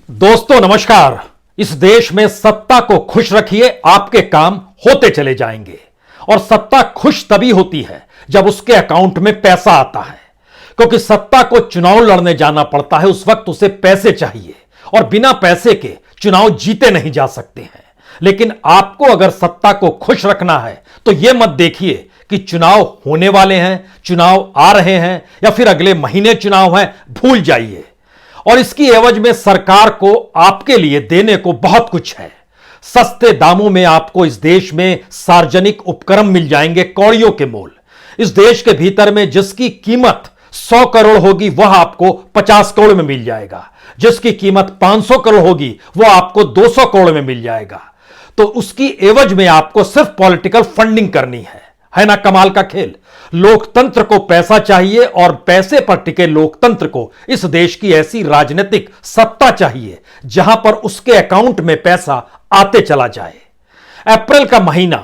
दोस्तों नमस्कार। इस देश में सत्ता को खुश रखिए, आपके काम होते चले जाएंगे। और सत्ता खुश तभी होती है जब उसके अकाउंट में पैसा आता है, क्योंकि सत्ता को चुनाव लड़ने जाना पड़ता है, उस वक्त उसे पैसे चाहिए और बिना पैसे के चुनाव जीते नहीं जा सकते हैं। लेकिन आपको अगर सत्ता को खुश रखना है तो यह मत देखिए कि चुनाव होने वाले हैं, चुनाव आ रहे हैं या फिर अगले महीने चुनाव है, भूल जाइए। और इसकी एवज में सरकार को आपके लिए देने को बहुत कुछ है। सस्ते दामों में आपको इस देश में सार्वजनिक उपक्रम मिल जाएंगे कौड़ियों के मोल। इस देश के भीतर में जिसकी कीमत 100 करोड़ होगी वह आपको 50 करोड़ में मिल जाएगा, जिसकी कीमत 500 करोड़ होगी वह आपको 200 करोड़ में मिल जाएगा। तो उसकी एवज में आपको सिर्फ पॉलिटिकल फंडिंग करनी है ना कमाल का खेल। लोकतंत्र को पैसा चाहिए और पैसे पर टिके लोकतंत्र को इस देश की ऐसी राजनीतिक सत्ता चाहिए जहां पर उसके अकाउंट में पैसा आते चला जाए। अप्रैल का महीना,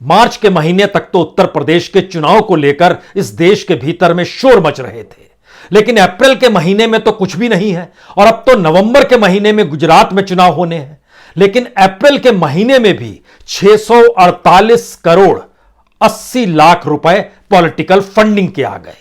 मार्च के महीने तक तो उत्तर प्रदेश के चुनाव को लेकर इस देश के भीतर में शोर मच रहे थे, लेकिन अप्रैल के महीने में तो कुछ भी नहीं है। और अब तो नवंबर के महीने में गुजरात में चुनाव होने हैं, लेकिन अप्रैल के महीने में भी 648 करोड़ 80 लाख रुपए पॉलिटिकल फंडिंग के आ गए।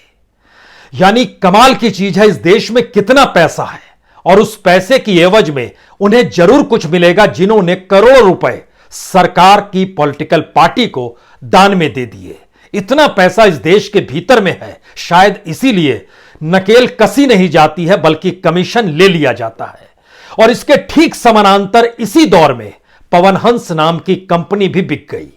यानी कमाल की चीज है, इस देश में कितना पैसा है और उस पैसे की एवज में उन्हें जरूर कुछ मिलेगा जिन्होंने करोड़ों रुपए सरकार की पॉलिटिकल पार्टी को दान में दे दिए। इतना पैसा इस देश के भीतर में है, शायद इसीलिए नकेल कसी नहीं जाती है बल्कि कमीशन ले लिया जाता है। और इसके ठीक समानांतर इसी दौर में पवन हंस नाम की कंपनी भी बिक गई।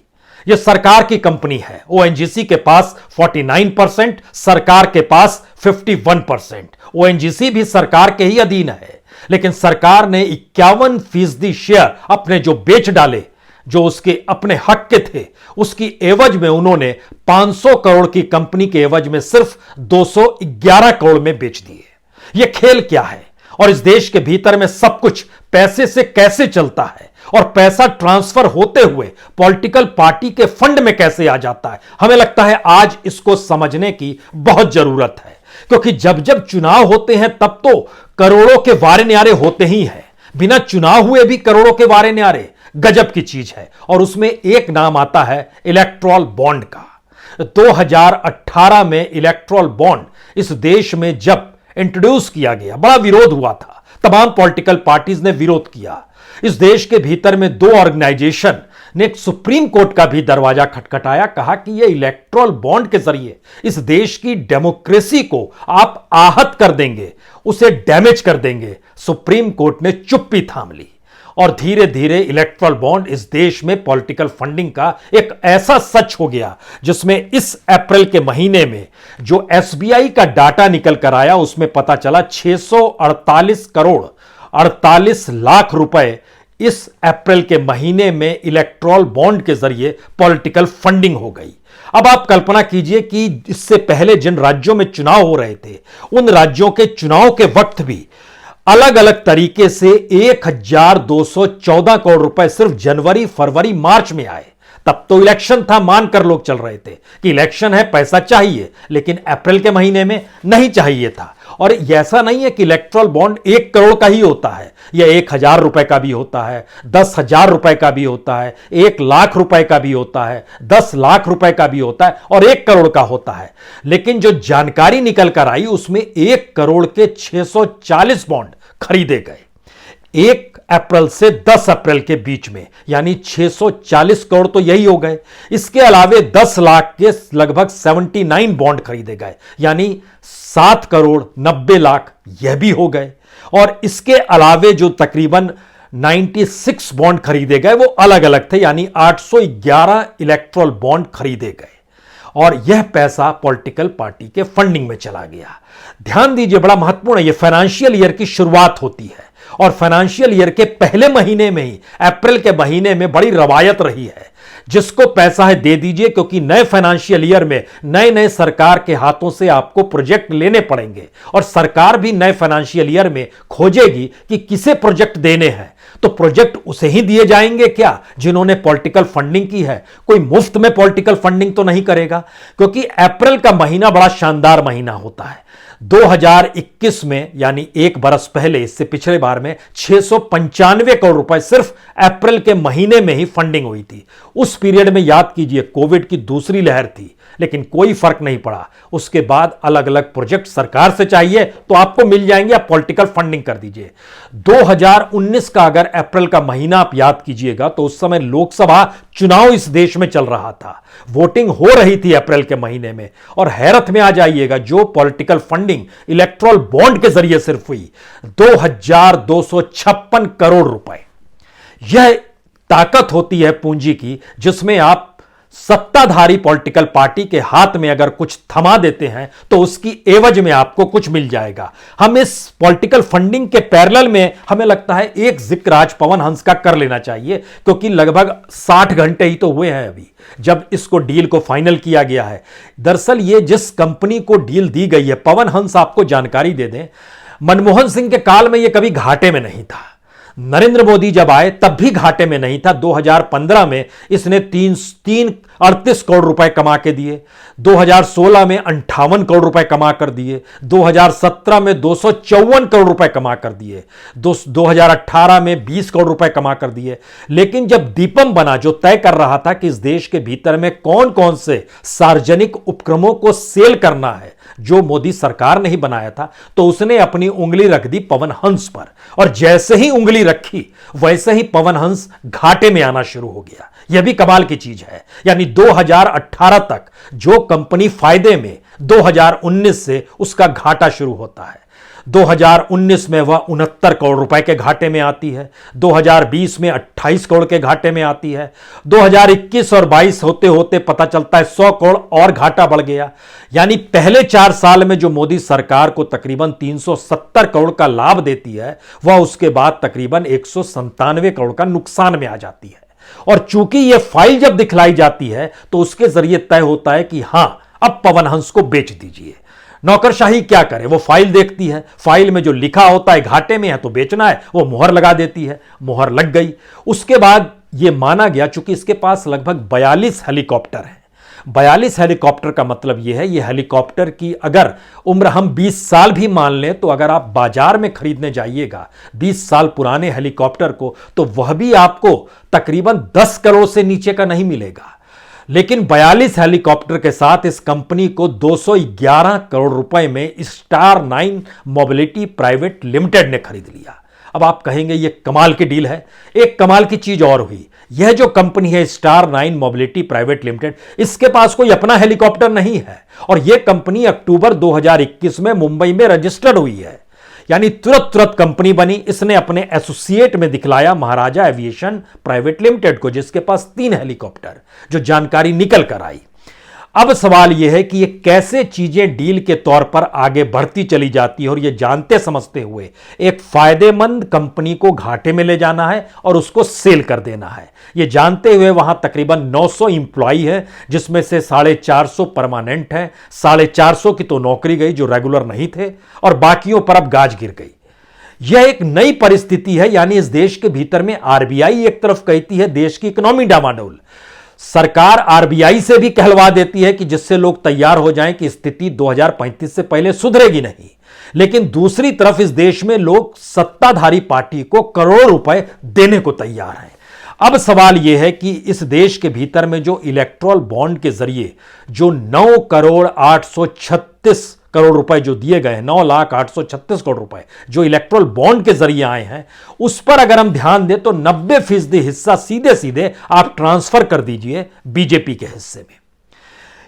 यह सरकार की कंपनी है। ओएनजीसी के पास 49%, सरकार के पास 51%। ओएनजीसी भी सरकार के ही अधीन है, लेकिन सरकार ने 51% शेयर अपने जो बेच डाले, जो उसके अपने हक के थे, उसकी एवज में उन्होंने 500 करोड़ की कंपनी के एवज में सिर्फ 211 करोड़ में बेच दिए। यह खेल क्या है और इस देश के भीतर में सब कुछ पैसे से कैसे चलता है और पैसा ट्रांसफर होते हुए पॉलिटिकल पार्टी के फंड में कैसे आ जाता है, हमें लगता है आज इसको समझने की बहुत जरूरत है। क्योंकि जब जब चुनाव होते हैं तब तो करोड़ों के वारे न्यारे होते ही हैं, बिना चुनाव हुए भी करोड़ों के वारे न्यारे गजब की चीज है। और उसमें एक नाम आता है इलेक्ट्रॉल बॉन्ड का। 2018 में इलेक्ट्रॉल बॉन्ड इस देश में जब इंट्रोड्यूस किया गया, बड़ा विरोध हुआ था, तमाम पॉलिटिकल पार्टीज ने विरोध किया। इस देश के भीतर में दो ऑर्गेनाइजेशन ने एक सुप्रीम कोर्ट का भी दरवाजा खटखटाया, कहा कि यह इलेक्ट्रॉल बॉन्ड के जरिए इस देश की डेमोक्रेसी को आप आहत कर देंगे, उसे डैमेज कर देंगे। सुप्रीम कोर्ट ने चुप्पी थाम ली और धीरे धीरे इलेक्ट्रॉल बॉन्ड इस देश में पॉलिटिकल फंडिंग का एक ऐसा सच हो गया जिसमें इस अप्रैल के महीने में जो एसबीआई का डाटा निकल कर आया उसमें पता चला 648 करोड़ 48 लाख रुपए इस अप्रैल के महीने में इलेक्ट्रॉल बॉन्ड के जरिए पॉलिटिकल फंडिंग हो गई। अब आप कल्पना कीजिए कि इससे पहले जिन राज्यों में चुनाव हो रहे थे उन राज्यों के चुनाव के वक्त भी अलग अलग तरीके से 1214 करोड़ रुपए सिर्फ जनवरी, फरवरी, मार्च में आए। तब तो इलेक्शन था, मानकर लोग चल रहे थे कि इलेक्शन है, पैसा चाहिए, लेकिन अप्रैल के महीने में नहीं चाहिए था। और ऐसा नहीं है कि इलेक्ट्रॉल बॉन्ड 1 करोड़ का ही होता है, यह 1000 रुपए का भी होता है, 10,000 रुपए का भी होता है, 1 लाख रुपए का भी होता है, 10 लाख रुपए का भी होता है और 1 करोड़ का होता है। लेकिन जो जानकारी निकल कर आई उसमें 1 करोड़ के 640 बॉन्ड खरीदे गए 1 अप्रैल से 10 अप्रैल के बीच में, यानी 640 करोड़ तो यही हो गए। इसके अलावे 10 लाख के लगभग 79 बॉन्ड खरीदे गए, यानी 7 करोड़ 90 लाख यह भी हो गए। और इसके अलावे जो तकरीबन 96 बॉन्ड खरीदे गए वो अलग अलग थे, यानी 811 इलेक्ट्रॉल बॉन्ड खरीदे गए और यह पैसा पॉलिटिकल पार्टी के फंडिंग में चला गया। ध्यान दीजिए, बड़ा महत्वपूर्ण है, यह फाइनेंशियल ईयर की शुरुआत होती है और फाइनेंशियल ईयर के पहले महीने में ही, अप्रैल के महीने में बड़ी रवायत रही है, जिसको पैसा है दे दीजिए, क्योंकि नए फाइनेंशियल ईयर में नए नए सरकार के हाथों से आपको प्रोजेक्ट लेने पड़ेंगे और सरकार भी नए फाइनेंशियल ईयर में खोजेगी कि किसे प्रोजेक्ट देने हैं। तो प्रोजेक्ट उसे ही दिए जाएंगे क्या जिन्होंने पॉलिटिकल फंडिंग की है। कोई मुफ्त में पॉलिटिकल फंडिंग तो नहीं करेगा, क्योंकि अप्रैल का महीना बड़ा शानदार महीना होता है। 2021 में यानी एक बरस पहले, इससे पिछले बार में 695 करोड़ रुपए सिर्फ अप्रैल के महीने में ही फंडिंग हुई थी। उस पीरियड में याद कीजिए कोविड की दूसरी लहर थी, लेकिन कोई फर्क नहीं पड़ा। उसके बाद अलग अलग प्रोजेक्ट सरकार से चाहिए तो आपको मिल जाएंगे, आप पॉलिटिकल फंडिंग कर दीजिए। 2019 का अगर अप्रैल का महीना आप याद कीजिएगा तो उस समय लोकसभा चुनाव इस देश में चल रहा था, वोटिंग हो रही थी अप्रैल के महीने में, और हैरत में आ जाइएगा जो पॉलिटिकल फंडिंग इलेक्ट्रल बॉन्ड के जरिए सिर्फ हुई 2256 करोड़ रुपए। यह ताकत होती है पूंजी की, जिसमें आप सत्ताधारी पॉलिटिकल पार्टी के हाथ में अगर कुछ थमा देते हैं तो उसकी एवज में आपको कुछ मिल जाएगा। हम इस पॉलिटिकल फंडिंग के पैरेलल में हमें लगता है एक जिक्र आज पवन हंस का कर लेना चाहिए, क्योंकि लगभग 60 घंटे ही तो हुए हैं अभी जब इसको डील को फाइनल किया गया है। दरअसल ये जिस कंपनी को डील दी गई है, पवन हंस आपको जानकारी दे दें, मनमोहन सिंह के काल में यह कभी घाटे में नहीं था, नरेंद्र मोदी जब आए तब भी घाटे में नहीं था। 2015 में इसने 38 करोड़ रुपए कमा के दिए, 2016 में 58 करोड़ रुपए कमा कर दिए, 2017 में 254 करोड़ रुपए कमा कर दिए, 2018 में 20 करोड़ रुपए कमा कर दिए। लेकिन जब दीपम बना, जो तय कर रहा था कि इस देश के भीतर में कौन कौन से सार्वजनिक उपक्रमों को सेल करना है, जो मोदी सरकार ने ही बनाया था, तो उसने अपनी उंगली रख दी पवन हंस पर, और जैसे ही उंगली रखी वैसे ही पवन हंस घाटे में आना शुरू हो गया। यह भी कमाल की चीज है। यानी 2018 तक जो कंपनी फायदे में, 2019 से उसका घाटा शुरू होता है। 2019 में वह 69 करोड़ रुपए के घाटे में आती है, 2020 में 28 करोड़ के घाटे में आती है, 2021 और 22 होते होते पता चलता है 100 करोड़ और घाटा बढ़ गया। यानी पहले 4 साल में जो मोदी सरकार को तकरीबन 370 करोड़ का लाभ देती है, वह उसके बाद तकरीबन 197 करोड़ का नुकसान में आ जाती है। और चूंकि यह फाइल जब दिखलाई जाती है तो उसके जरिए तय होता है कि हां, अब पवन हंस को बेच दीजिए। नौकरशाही क्या करे, वो फाइल देखती है, फाइल में जो लिखा होता है घाटे में है तो बेचना है, वो मुहर लगा देती है, मुहर लग गई। उसके बाद ये माना गया, चूंकि इसके पास लगभग 42 हेलीकॉप्टर हैं। 42 हेलीकॉप्टर का मतलब यह है, ये हेलीकॉप्टर की अगर उम्र हम 20 साल भी मान लें तो अगर आप बाजार में खरीदने जाइएगा 20 साल पुराने हेलीकॉप्टर को, तो वह भी आपको तकरीबन 10 करोड़ से नीचे का नहीं मिलेगा। लेकिन 42 हेलीकॉप्टर के साथ इस कंपनी को 211 करोड़ रुपए में स्टार 9 मोबिलिटी प्राइवेट लिमिटेड ने खरीद लिया। अब आप कहेंगे ये कमाल की डील है। एक कमाल की चीज और हुई, यह जो कंपनी है स्टार 9 मोबिलिटी प्राइवेट लिमिटेड, इसके पास कोई अपना हेलीकॉप्टर नहीं है, और यह कंपनी अक्टूबर 2021 में मुंबई में रजिस्टर्ड हुई है। यानी तुरंत कंपनी बनी। इसने अपने एसोसिएट में दिखलाया महाराजा एविएशन प्राइवेट लिमिटेड को, जिसके पास 3 हेलीकॉप्टर, जो जानकारी निकल कर आई। अब सवाल यह है कि ये कैसे चीजें डील के तौर पर आगे बढ़ती चली जाती है, और ये जानते समझते हुए एक फायदेमंद कंपनी को घाटे में ले जाना है और उसको सेल कर देना है। ये जानते हुए वहां तकरीबन 900 इंप्लॉई है, जिसमें से 450 परमानेंट हैं, 450 की तो नौकरी गई जो रेगुलर नहीं थे, और बाकियों पर अब गाज गिर गई। यह एक नई परिस्थिति है। यानी इस देश के भीतर में आरबीआई एक तरफ कहती है देश की इकोनॉमी डामाडोल, सरकार आरबीआई से भी कहलवा देती है कि जिससे लोग तैयार हो जाएं कि स्थिति 2035 से पहले सुधरेगी नहीं। लेकिन दूसरी तरफ इस देश में लोग सत्ताधारी पार्टी को करोड़ों रुपए देने को तैयार हैं। अब सवाल यह है कि इस देश के भीतर में जो इलेक्ट्रल बॉन्ड के जरिए जो 9 करोड़ 836 करोड़ रुपए जो दिए गए हैं, 9,836 करोड़ रुपए जो इलेक्ट्रल बॉन्ड के जरिए आए हैं, उस पर अगर हम ध्यान दें तो 90% हिस्सा सीधे सीधे आप ट्रांसफर कर दीजिए बीजेपी के हिस्से में।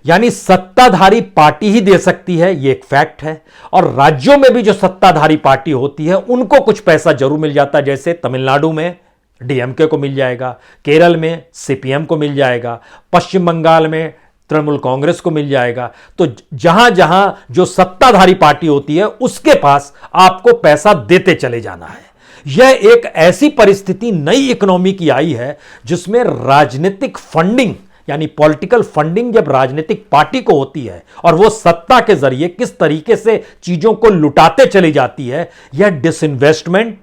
यानी सत्ताधारी पार्टी ही दे सकती है, यह एक फैक्ट है। और राज्यों में भी जो सत्ताधारी पार्टी होती है उनको कुछ पैसा जरूर मिल जाता है। जैसे तमिलनाडु में डीएमके को मिल जाएगा, केरल में सीपीएम को मिल जाएगा, पश्चिम बंगाल में तृणमूल कांग्रेस को मिल जाएगा। तो जहां जहां जो सत्ताधारी पार्टी होती है उसके पास आपको पैसा देते चले जाना है। यह एक ऐसी परिस्थिति नई इकोनॉमी की आई है जिसमें राजनीतिक फंडिंग, यानी पॉलिटिकल फंडिंग जब राजनीतिक पार्टी को होती है और वो सत्ता के जरिए किस तरीके से चीजों को लुटाते चली जाती है, यह डिसइन्वेस्टमेंट,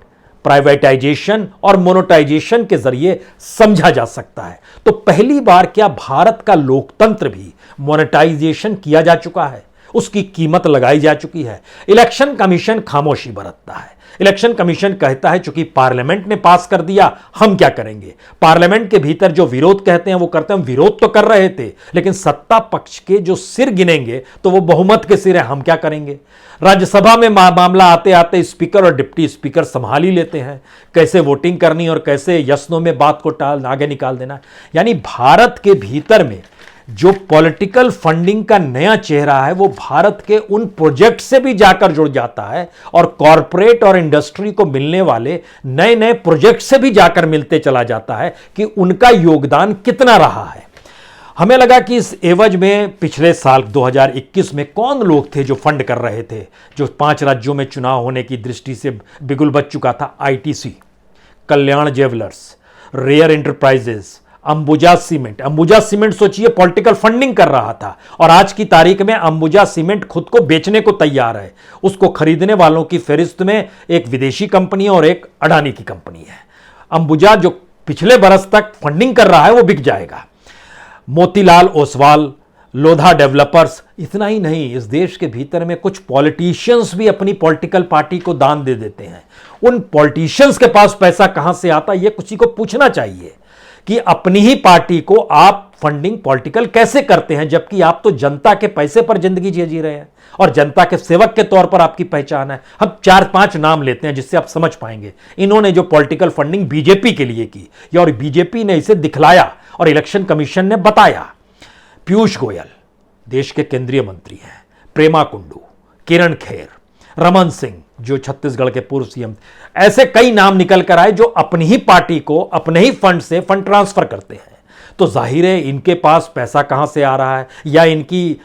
प्राइवेटाइजेशन और मोनेटाइजेशन के जरिए समझा जा सकता है। तो पहली बार क्या भारत का लोकतंत्र भी मोनेटाइजेशन किया जा चुका है? उसकी कीमत लगाई जा चुकी है। इलेक्शन कमीशन खामोशी बरतता है। इलेक्शन कमीशन कहता है चूंकि पार्लियामेंट ने पास कर दिया, हम क्या करेंगे। पार्लियामेंट के भीतर जो विरोध कहते हैं वो करते हैं, विरोध तो कर रहे थे लेकिन सत्ता पक्ष के जो सिर गिनेंगे तो वो बहुमत के सिर है, हम क्या करेंगे। राज्यसभा में मामला आते आते स्पीकर और डिप्टी स्पीकर संभाल ही लेते हैं कैसे वोटिंग करनी और कैसे यस नो में बात को आगे निकाल देना। यानी भारत के भीतर में जो पॉलिटिकल फंडिंग का नया चेहरा है वो भारत के उन प्रोजेक्ट से भी जाकर जुड़ जाता है और कॉरपोरेट और इंडस्ट्री को मिलने वाले नए नए प्रोजेक्ट से भी जाकर मिलते चला जाता है कि उनका योगदान कितना रहा है। हमें लगा कि इस एवज में पिछले साल 2021 में कौन लोग थे जो फंड कर रहे थे, जो 5 राज्यों में चुनाव होने की दृष्टि से बिगुल बच चुका था। ITC, Kalyan jewellers, rare enterprises, Ambuja cement सोचिए पॉलिटिकल फंडिंग कर रहा था और आज की तारीख में अंबुजा सीमेंट खुद को बेचने को तैयार है। उसको खरीदने वालों की फहरिस्त में एक विदेशी कंपनी और एक अडानी की कंपनी है। अंबुजा जो पिछले बरस तक फंडिंग कर रहा है वो बिक जाएगा। मोतीलाल ओसवाल, लोधा डेवलपर्स, इतना ही नहीं, इस देश के भीतर में कुछ पॉलिटिशियंस भी अपनी पॉलिटिकल पार्टी को दान दे देते हैं। उन पॉलिटिशियंस के पास पैसा कहां से आता है ये किसी को पूछना चाहिए कि अपनी ही पार्टी को आप फंडिंग पॉलिटिकल कैसे करते हैं, जबकि आप तो जनता के पैसे पर जिंदगी जी रहे हैं और जनता के सेवक के तौर पर आपकी पहचान है। हम 4-5 नाम लेते हैं जिससे आप समझ पाएंगे इन्होंने जो पॉलिटिकल फंडिंग बीजेपी के लिए की और बीजेपी ने इसे दिखलाया और इलेक्शन कमीशन ने बताया। पीयूष गोयल देश के केंद्रीय मंत्री हैं, प्रेमा कुंडू, किरण खेर, रमन सिंह जो छत्तीसगढ़ के पूर्व सीएम, ऐसे कई नाम निकल कर आए जो अपनी ही पार्टी को अपने ही फंड से फंड ट्रांसफर करते हैं। तो जाहिर है इनके पास पैसा कहां से आ रहा है या इनकी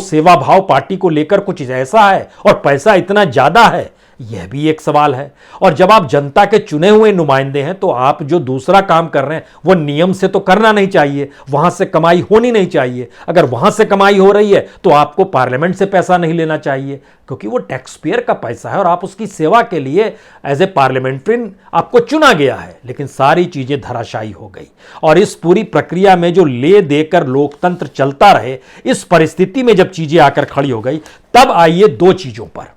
सेवा भाव पार्टी को लेकर कुछ ऐसा है और पैसा इतना ज्यादा है, यह भी एक सवाल है। और जब आप जनता के चुने हुए नुमाइंदे हैं तो आप जो दूसरा काम कर रहे हैं वो नियम से तो करना नहीं चाहिए, वहां से कमाई होनी नहीं चाहिए। अगर वहां से कमाई हो रही है तो आपको पार्लियामेंट से पैसा नहीं लेना चाहिए क्योंकि वो टैक्स पेयर का पैसा है और आप उसकी सेवा के लिए एज ए पार्लियामेंट्रियन आपको चुना गया है। लेकिन सारी चीजें धराशायी हो गई और इस पूरी प्रक्रिया में जो ले देकर लोकतंत्र चलता रहे, इस परिस्थिति में जब चीजें आकर खड़ी हो गई तब आइए 2 चीजों पर।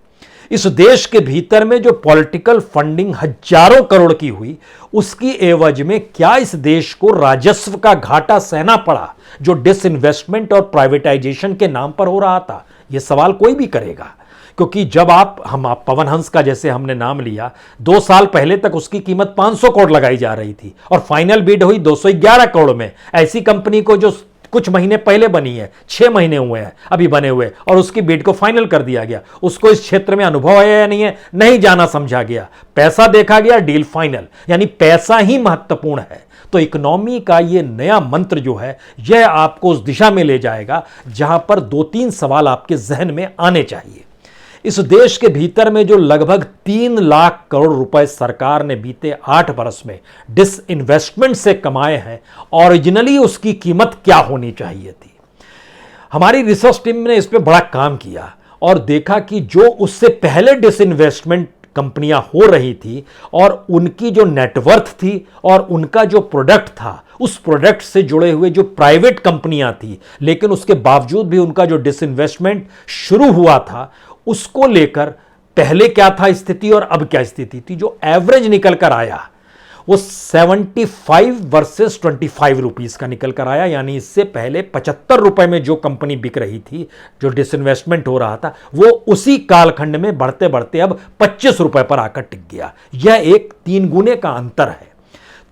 इस देश के भीतर में जो पॉलिटिकल फंडिंग हजारों करोड़ की हुई उसकी एवज में क्या इस देश को राजस्व का घाटा सहना पड़ा जो डिसइन्वेस्टमेंट और प्राइवेटाइजेशन के नाम पर हो रहा था। यह सवाल कोई भी करेगा क्योंकि जब आप पवन हंस का जैसे हमने नाम लिया, 2 साल पहले तक उसकी कीमत 500 करोड़ लगाई जा रही थी और फाइनल बिड हुई 211 करोड़ में। ऐसी कंपनी को जो कुछ महीने पहले बनी है, 6 महीने हुए हैं अभी बने हुए, और उसकी बिड को फाइनल कर दिया गया। उसको इस क्षेत्र में अनुभव है या नहीं है, नहीं जाना समझा गया, पैसा देखा गया, डील फाइनल। यानी पैसा ही महत्वपूर्ण है। तो इकोनॉमी का ये नया मंत्र जो है यह आपको उस दिशा में ले जाएगा जहां पर 2-3 सवाल आपके जहन में आने चाहिए। इस देश के भीतर में जो लगभग 3 लाख करोड़ रुपए सरकार ने बीते 8 वर्ष में डिसइन्वेस्टमेंट से कमाए हैं, ओरिजिनली उसकी कीमत क्या होनी चाहिए थी। हमारी रिसर्च टीम ने इस पे बड़ा काम किया और देखा कि जो उससे पहले डिसइन्वेस्टमेंट कंपनियां हो रही थी और उनकी जो नेटवर्थ थी और उनका जो प्रोडक्ट था, उस प्रोडक्ट से जुड़े हुए जो प्राइवेट कंपनियां थी, लेकिन उसके बावजूद भी उनका जो डिसइन्वेस्टमेंट शुरू हुआ था उसको लेकर पहले क्या था स्थिति और अब क्या स्थिति थी, जो एवरेज निकल कर आया वो 75 वर्सेस 25 रुपीस का निकल कर आया। यानी इससे पहले 75 रुपए में जो कंपनी बिक रही थी, जो डिसइन्वेस्टमेंट हो रहा था, वो उसी कालखंड में बढ़ते बढ़ते अब 25 रुपए पर आकर टिक गया। यह एक 3 गुने का अंतर है।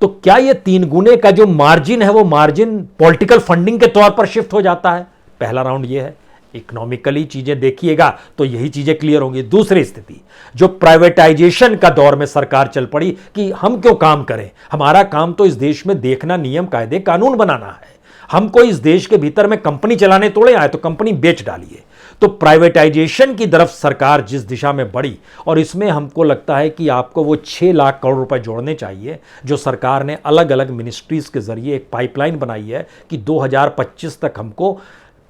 तो क्या यह 3 गुने का जो मार्जिन है वो मार्जिन पॉलिटिकल फंडिंग के तौर पर शिफ्ट हो जाता है? पहला राउंड यह है। इकोनॉमिकली चीजें देखिएगा तो यही चीजें क्लियर होंगी। दूसरी स्थिति, जो प्राइवेटाइजेशन का दौर में सरकार चल पड़ी कि हम क्यों काम करें, हमारा काम तो इस देश में देखना, नियम कायदे कानून बनाना है। हमको इस देश के भीतर में कंपनी चलाने थोड़े आए, तो कंपनी बेच डालिए। तो प्राइवेटाइजेशन की तरफ सरकार जिस दिशा में बढ़ी, और इसमें हमको लगता है कि आपको वो 6 लाख करोड़ रुपए जोड़ने चाहिए जो सरकार ने अलग अलग मिनिस्ट्रीज के जरिए एक पाइपलाइन बनाई है कि 2025 तक हमको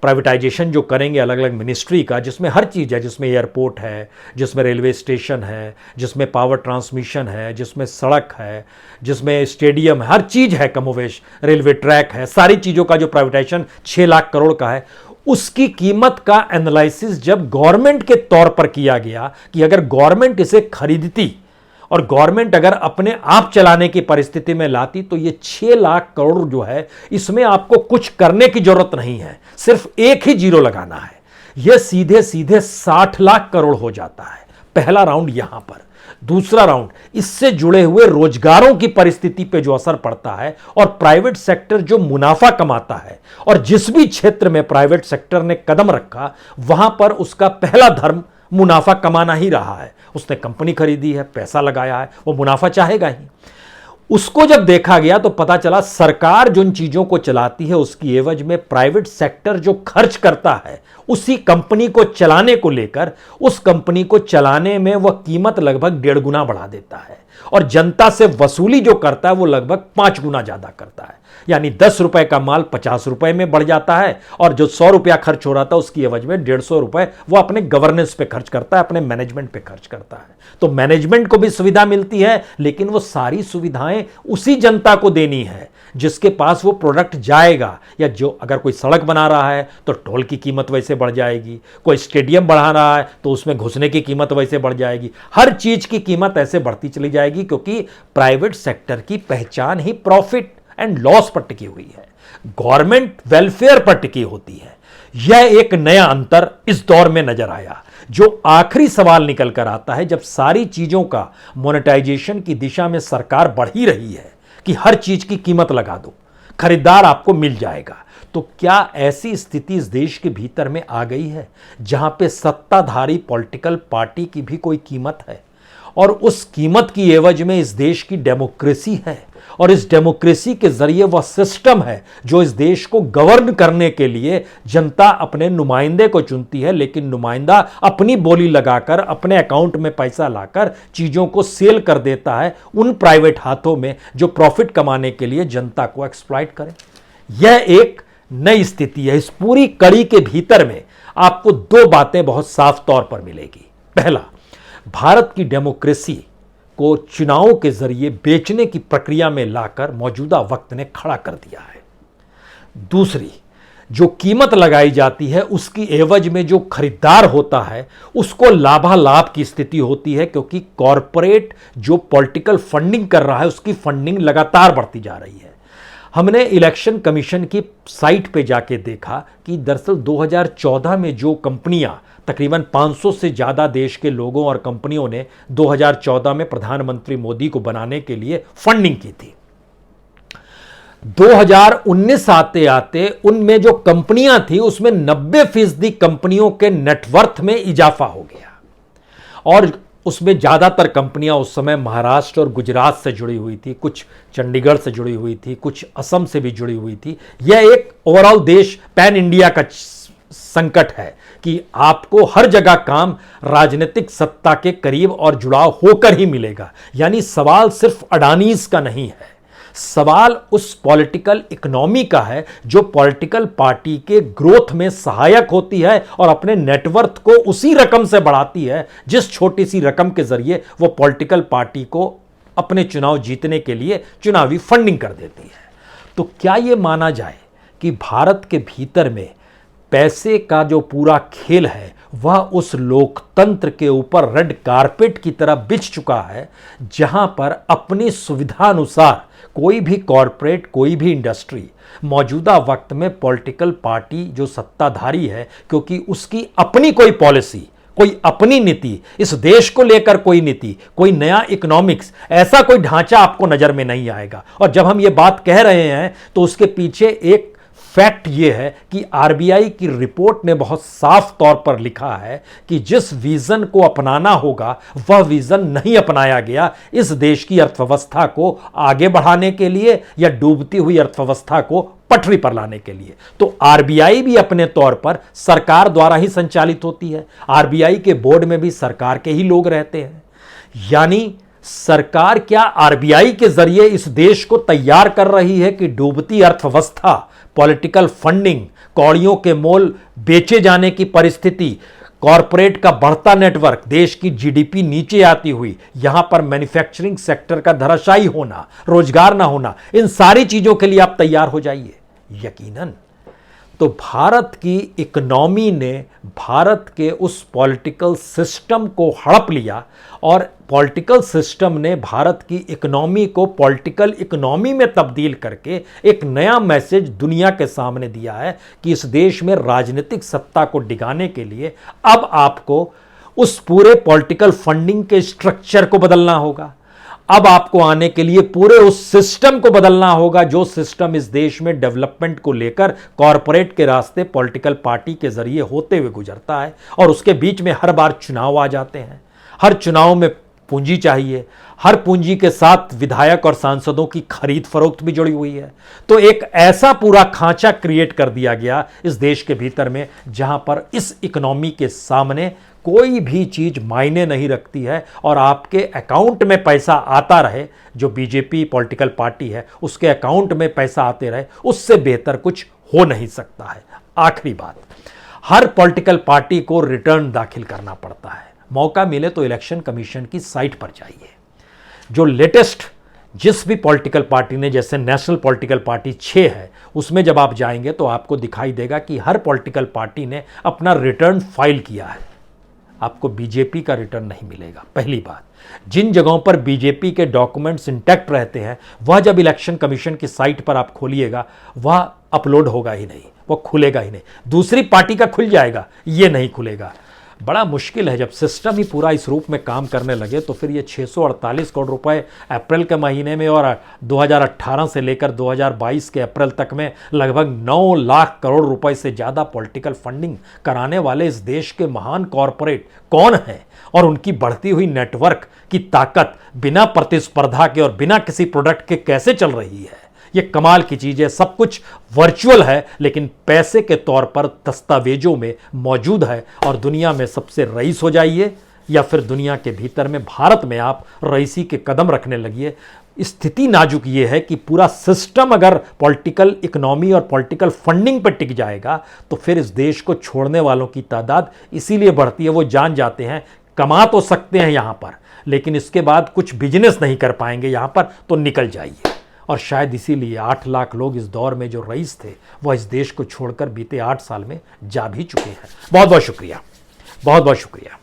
प्राइवेटाइजेशन जो करेंगे अलग अलग मिनिस्ट्री का, जिसमें हर चीज़ है, जिसमें एयरपोर्ट है, जिसमें रेलवे स्टेशन है, जिसमें पावर ट्रांसमिशन है, जिसमें सड़क है, जिसमें स्टेडियम है, हर चीज़ है, कमोवेश रेलवे ट्रैक है, सारी चीज़ों का जो प्राइवेटाइजेशन 6 लाख करोड़ का है, उसकी कीमत का एनालिसिस जब गवर्नमेंट के तौर पर किया गया कि अगर गवर्नमेंट इसे खरीदती और गवर्नमेंट अगर अपने आप चलाने की परिस्थिति में लाती तो ये 6 लाख करोड़ जो है, इसमें आपको कुछ करने की जरूरत नहीं है, सिर्फ एक ही जीरो लगाना है। यह सीधे सीधे 60 लाख करोड़ हो जाता है। पहला राउंड यहां पर। दूसरा राउंड, इससे जुड़े हुए रोजगारों की परिस्थिति पे जो असर पड़ता है और प्राइवेट सेक्टर जो मुनाफा कमाता है, और जिस भी क्षेत्र में प्राइवेट सेक्टर ने कदम रखा वहां पर उसका पहला धर्म मुनाफा कमाना ही रहा है। उसने कंपनी खरीदी है, पैसा लगाया है, वो मुनाफा चाहेगा ही। उसको जब देखा गया तो पता चला सरकार जिन चीजों को चलाती है उसकी एवज में प्राइवेट सेक्टर जो खर्च करता है उसी कंपनी को चलाने को लेकर, उस कंपनी को चलाने में वह कीमत लगभग 1.5 गुना बढ़ा देता है, और जनता से वसूली जो करता है वो लगभग 5 गुना ज्यादा करता है। यानी 10 रुपए का माल 50 रुपए में बढ़ जाता है, और जो 100 रुपया खर्च हो रहा था उसकी एवज में 150 रुपए वो अपने गवर्नेंस पे खर्च करता है, अपने मैनेजमेंट पे खर्च करता है। तो मैनेजमेंट को भी सुविधा मिलती है, लेकिन वो सारी सुविधाएं उसी जनता को देनी है जिसके पास वो प्रोडक्ट जाएगा। या जो अगर कोई सड़क बना रहा है तो टोल की कीमत वैसे बढ़ जाएगी, कोई स्टेडियम बढ़ा रहा है तो उसमें घुसने की कीमत वैसे बढ़ जाएगी, हर चीज की कीमत ऐसे बढ़ती चली जाएगी, क्योंकि प्राइवेट सेक्टर की पहचान ही प्रॉफिट एंड लॉस पर टिकी हुई है, गवर्नमेंट वेलफेयर पर टिकी होती है। यह एक नया अंतर इस दौर में नजर आया। जो आखिरी सवाल निकल कर आता है, जब सारी चीजों का मोनेटाइजेशन की दिशा में सरकार बढ़ ही रही है कि हर चीज की कीमत लगा दो, खरीदार आपको मिल जाएगा, तो क्या ऐसी स्थिति इस देश के भीतर में आ गई है जहां पे सत्ताधारी पॉलिटिकल पार्टी की भी कोई कीमत है, और उस कीमत की एवज में इस देश की डेमोक्रेसी है, और इस डेमोक्रेसी के जरिए वह सिस्टम है जो इस देश को गवर्न करने के लिए जनता अपने नुमाइंदे को चुनती है, लेकिन नुमाइंदा अपनी बोली लगाकर, अपने अकाउंट में पैसा लाकर चीजों को सेल कर देता है उन प्राइवेट हाथों में जो प्रॉफिट कमाने के लिए जनता को एक्सप्लॉइट करें। यह एक नई स्थिति है। इस पूरी कड़ी के भीतर में आपको 2 बातें बहुत साफ तौर पर मिलेगी। पहला, भारत की डेमोक्रेसी को चुनावों के जरिए बेचने की प्रक्रिया में लाकर मौजूदा वक्त ने खड़ा कर दिया है। दूसरी, जो कीमत लगाई जाती है उसकी एवज में जो खरीदार होता है उसको लाभालाभ की स्थिति होती है, क्योंकि कॉरपोरेट जो पॉलिटिकल फंडिंग कर रहा है उसकी फंडिंग लगातार बढ़ती जा रही है। हमने इलेक्शन कमीशन की साइट पे जाके देखा कि दरअसल 2014 में जो कंपनियां, तकरीबन 500 से ज़्यादा देश के लोगों और कंपनियों ने 2014 में प्रधानमंत्री मोदी को बनाने के लिए फंडिंग की थी, 2019 आते आते उनमें जो कंपनियां थी उसमें 90% कंपनियों के नेटवर्थ में इजाफा हो गया, और उसमें ज़्यादातर कंपनियां उस समय महाराष्ट्र और गुजरात से जुड़ी हुई थी, कुछ चंडीगढ़ से जुड़ी हुई थी, कुछ असम से भी जुड़ी हुई थी। यह एक ओवरऑल देश पैन इंडिया का संकट है कि आपको हर जगह काम राजनीतिक सत्ता के करीब और जुड़ाव होकर ही मिलेगा। यानी सवाल सिर्फ अडानीज का नहीं है, सवाल उस पॉलिटिकल इकोनॉमी का है जो पॉलिटिकल पार्टी के ग्रोथ में सहायक होती है और अपने नेटवर्थ को उसी रकम से बढ़ाती है जिस छोटी सी रकम के जरिए वो पॉलिटिकल पार्टी को अपने चुनाव जीतने के लिए चुनावी फंडिंग कर देती है। तो क्या यह माना जाए कि भारत के भीतर में पैसे का जो पूरा खेल है वह उस लोकतंत्र के ऊपर रेड कारपेट की तरह बिछ चुका है, जहां पर अपनी सुविधा अनुसार कोई भी कॉरपोरेट, कोई भी इंडस्ट्री मौजूदा वक्त में पॉलिटिकल पार्टी जो सत्ताधारी है, क्योंकि उसकी अपनी कोई पॉलिसी, कोई अपनी नीति, इस देश को लेकर कोई नीति, कोई नया इकोनॉमिक्स, ऐसा कोई ढांचा आपको नजर में नहीं आएगा। और जब हम ये बात कह रहे हैं तो उसके पीछे एक फैक्ट ये है कि आरबीआई की रिपोर्ट ने बहुत साफ तौर पर लिखा है कि जिस विजन को अपनाना होगा वह विजन नहीं अपनाया गया इस देश की अर्थव्यवस्था को आगे बढ़ाने के लिए या डूबती हुई अर्थव्यवस्था को पटरी पर लाने के लिए। तो आरबीआई भी अपने तौर पर सरकार द्वारा ही संचालित होती है, आरबीआई के बोर्ड में भी सरकार के ही लोग रहते हैं। यानी सरकार क्या आरबीआई के जरिए इस देश को तैयार कर रही है कि डूबती अर्थव्यवस्था, पॉलिटिकल फंडिंग, कौड़ियों के मोल बेचे जाने की परिस्थिति, कॉरपोरेट का बढ़ता नेटवर्क, देश की जीडीपी नीचे आती हुई, यहां पर मैन्युफैक्चरिंग सेक्टर का धराशायी होना, रोजगार ना होना, इन सारी चीजों के लिए आप तैयार हो जाइए। यकीनन तो भारत की इकोनॉमी ने भारत के उस पॉलिटिकल सिस्टम को हड़प लिया और पॉलिटिकल सिस्टम ने भारत की इकोनॉमी को पॉलिटिकल इकोनॉमी में तब्दील करके एक नया मैसेज दुनिया के सामने दिया है कि इस देश में राजनीतिक सत्ता को डिगाने के लिए अब आपको उस पूरे पॉलिटिकल फंडिंग के स्ट्रक्चर को बदलना होगा। अब आपको आने के लिए पूरे उस सिस्टम को बदलना होगा जो सिस्टम इस देश में डेवलपमेंट को लेकर कॉरपोरेट के रास्ते पॉलिटिकल पार्टी के जरिए होते हुए गुजरता है और उसके बीच में हर बार चुनाव आ जाते हैं। हर चुनाव में पूंजी चाहिए, हर पूंजी के साथ विधायक और सांसदों की खरीद फरोख्त भी जुड़ी हुई है। तो एक ऐसा पूरा खांचा क्रिएट कर दिया गया इस देश के भीतर में जहां पर इस इकोनॉमी के सामने कोई भी चीज मायने नहीं रखती है और आपके अकाउंट में पैसा आता रहे, जो बीजेपी पॉलिटिकल पार्टी है उसके अकाउंट में पैसा आते रहे, उससे बेहतर कुछ हो नहीं सकता है। आखिरी बात, हर पॉलिटिकल पार्टी को रिटर्न दाखिल करना पड़ता है। मौका मिले तो इलेक्शन कमीशन की साइट पर जाइए, जो लेटेस्ट जिस भी पॉलिटिकल पार्टी ने, जैसे नेशनल पॉलिटिकल पार्टी 6 है, उसमें जब आप जाएंगे तो आपको दिखाई देगा कि हर पॉलिटिकल पार्टी ने अपना रिटर्न फाइल किया है। आपको बीजेपी का रिटर्न नहीं मिलेगा। पहली बात, जिन जगहों पर बीजेपी के डॉक्यूमेंट्स इंटैक्ट रहते हैं वह जब इलेक्शन कमीशन की साइट पर आप खोलिएगा वह अपलोड होगा ही नहीं, वह खुलेगा ही नहीं। दूसरी पार्टी का खुल जाएगा, ये नहीं खुलेगा। बड़ा मुश्किल है, जब सिस्टम ही पूरा इस रूप में काम करने लगे तो फिर ये 648 करोड़ रुपए अप्रैल के महीने में और 2018 से लेकर 2022 के अप्रैल तक में लगभग 9 लाख करोड़ रुपए से ज़्यादा पॉलिटिकल फंडिंग कराने वाले इस देश के महान कॉरपोरेट कौन हैं और उनकी बढ़ती हुई नेटवर्क की ताकत बिना प्रतिस्पर्धा के और बिना किसी प्रोडक्ट के कैसे चल रही है। ये कमाल की चीज़ है। सब कुछ वर्चुअल है लेकिन पैसे के तौर पर दस्तावेजों में मौजूद है। और दुनिया में सबसे रईस हो जाइए या फिर दुनिया के भीतर में भारत में आप रईसी के कदम रखने लगिए। स्थिति नाजुक ये है कि पूरा सिस्टम अगर पॉलिटिकल इकोनॉमी और पॉलिटिकल फंडिंग पर टिक जाएगा तो फिर इस देश को छोड़ने वालों की तादाद इसीलिए बढ़ती है। वो जान जाते हैं कमा तो सकते हैं यहाँ पर, लेकिन इसके बाद कुछ बिजनेस नहीं कर पाएंगे यहाँ पर, तो निकल जाइए। और शायद इसीलिए 8 लाख लोग इस दौर में जो रईस थे वह इस देश को छोड़कर बीते 8 साल में जा भी चुके हैं। बहुत बहुत शुक्रिया, बहुत बहुत शुक्रिया।